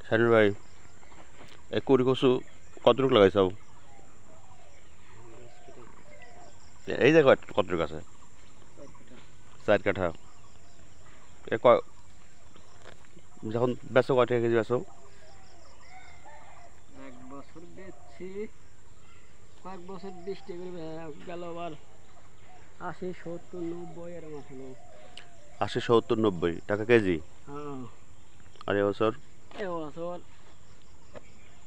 শাহিনুর ভাই, এই কুড়ি কচু কতটুকু লাগাইছাও? এই যে কতটুকু আছে? 4 কাঠা। এ যখন বেচো কয় টাকা কেজি বেচো? এক বছর বেচছি, কয়েক বছর 20 টাকা করে গেল, আবার 80, 70, 90 এরকম আসলো। 80, 70, 90 টাকা কেজি। হ্যাঁ, আর এবছর? এবছর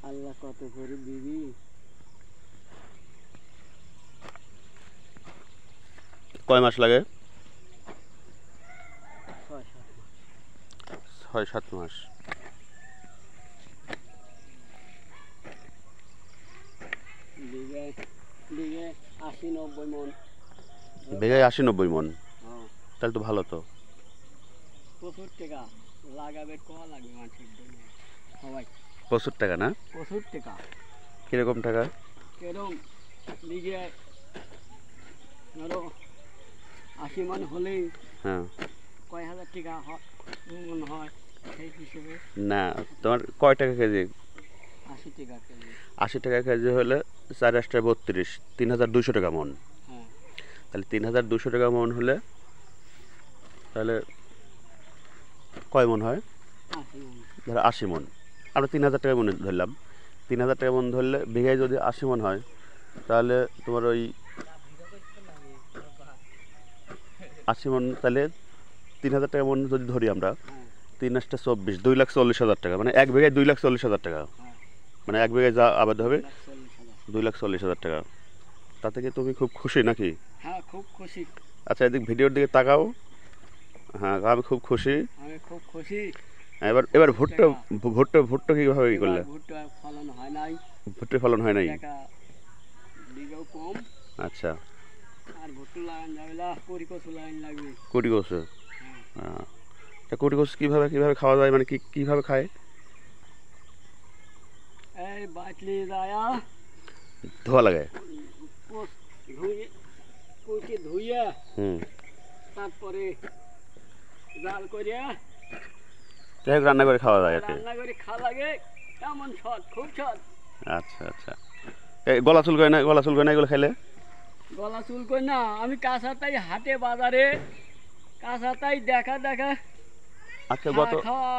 আল্লাহ কত করে দিবি। কয় মাস লাগে? 6-7 মাস। 6-7 মাস। বিঘায় 80-90 মন। বিঘায় 80-90 মন? হ্যাঁ, তাহলে তো ভালো তো। প্রচুর টাকা লাগাবে, কয়া লাগবে মানুষের জন্য সবাই। প্রচুর টাকা না? প্রচুর টাকা। কিরকম টাকা? কেরম বিঘায় ধরো 80 মন হলেই হ্যাঁ। কয় হাজার টাকা মন হয় সেই হিসেবে। না, তোমার কয় টাকা কেজি? 80 টাকা কেজি। 80 টাকা কেজি হলে 4 × 8 = 32, 3200 টাকা মন। হ্যাঁ, তাহলে 3200 টাকা মন হলে তাহলে কয় মন হয়? 80 মন। ধরো 80 মন। আমরা 3000 টাকা মনে ধরলাম। 3000 টাকা মন ধরলে বিঘায় যদি 80 মন হয়, তাহলে তোমার ওই 80 মন, তাহলে 3000 টাকা মন যদি ধরি আমরা, হ্যাঁ, 3 × 8 = 24, 2,40,000 টাকা। মানে এক বিঘায় 2,40,000 টাকা। হ্যাঁ, মানে এক বিঘায় যা আবাদ হবে 1,40,000। 2,40,000 টাকা। তাতে কি তুমি খুব খুশি নাকি? হ্যাঁ, খুব খুশি। আচ্ছা, এদিক ভিডিওর দিকে তাকাও। হ্যাঁ, আমি খুব খুশি। আমি খুব খুশি। এবার এবার ভুট্টা ভুট্টা ভুট্টা কিভাবে ই করলে? ভুট্টা ফলন হয় নাই, ভুট্টার ফলন হয় নাই? টাকা বিঘাও কম। আচ্ছা। আর ভুট্টা লাগান যাবে না, করি কচু লাগান লাগবে। কুড়ি কচু? হ্যাঁ, তা কুড়ি কচু কিভাবে কিভাবে খাওয়া যায়, মানে কিভাবে খায়? এই বাটলি যায়া ধোয়া লাগে? ধুয়ে কুইকে ধুইয়া হুম। তারপরে জাল করিয়া যাই হোক, রান্না করে খাওয়া যায় আর কি। রান্না করে খাওয়া লাগে। কেমন স্বাদ, খুব স্বাদ। আচ্ছা আচ্ছা। এই গলা চুল করে না, গলা চুল করে না এগুলো খেলে? গলা চুল কই না, আমি কাঁচাতাই হাটে বাজারে কাঁচাতাই দেখা দেখা আচ্ছা, খাওয়া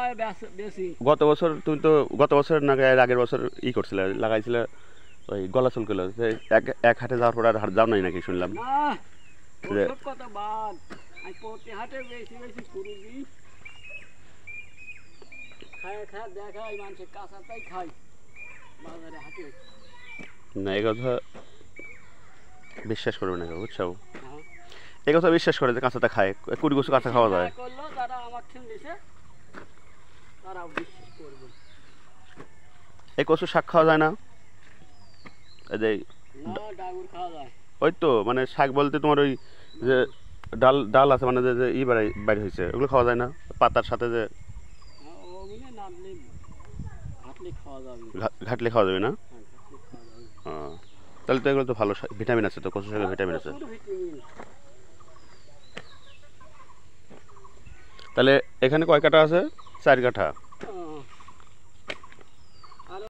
বেশি। গত বছর তুমি তো গত বছর না এর আগের বছর করছিলে, লাগাইছিলে ওই গলা চুল করলে, এক এক হাটে যাওয়ার পর আর হাট যাও নাই নাকি শুনলাম? না, যে ওসব কথা বাদ। আমি প্রতি হাটে বেশি বেশি ফুরু দিই, খায় খায় দেখাই মানুষের কাঁচাতাই খাই বাজারে হাটে। না, এই কথা বিশ্বাস করবে না কেউ, বুঝছো? হ্যাঁ, এই কথা বিশ্বাস করে যে কাঁচাটা খায়, কুড়ি কচু কাঁচা খাওয়া যায়। করলো যারা আমার থেকে দিছে তারাও বিশ্বাস করবে। এই কচু শাক খাওয়া যায় না? এই যে না, ডাগুর খাওয়া যায়। ওই তো মানে শাক বলতে তোমার ওই যে ডাল ডাল আছে, মানে যে যে বাইরে হয়েছে, ওগুলো খাওয়া যায় না? পাতার সাথে যে হ্যাঁ, ওগুলো নামলে ঘাটলে খাওয়া যাবে। ঘাটলে খাওয়া যাবে না? হ্যাঁ, ঘাটলে খাওয়া যাবে। ও, তাহলে তো এগুলো তো ভালো, ভিটামিন আছে তো, কচু শাকে ভিটামিন আছে। প্রচুর ভিটামিন। তাহলে এখানে কয় কাঠা আছে? 4 কাঠা।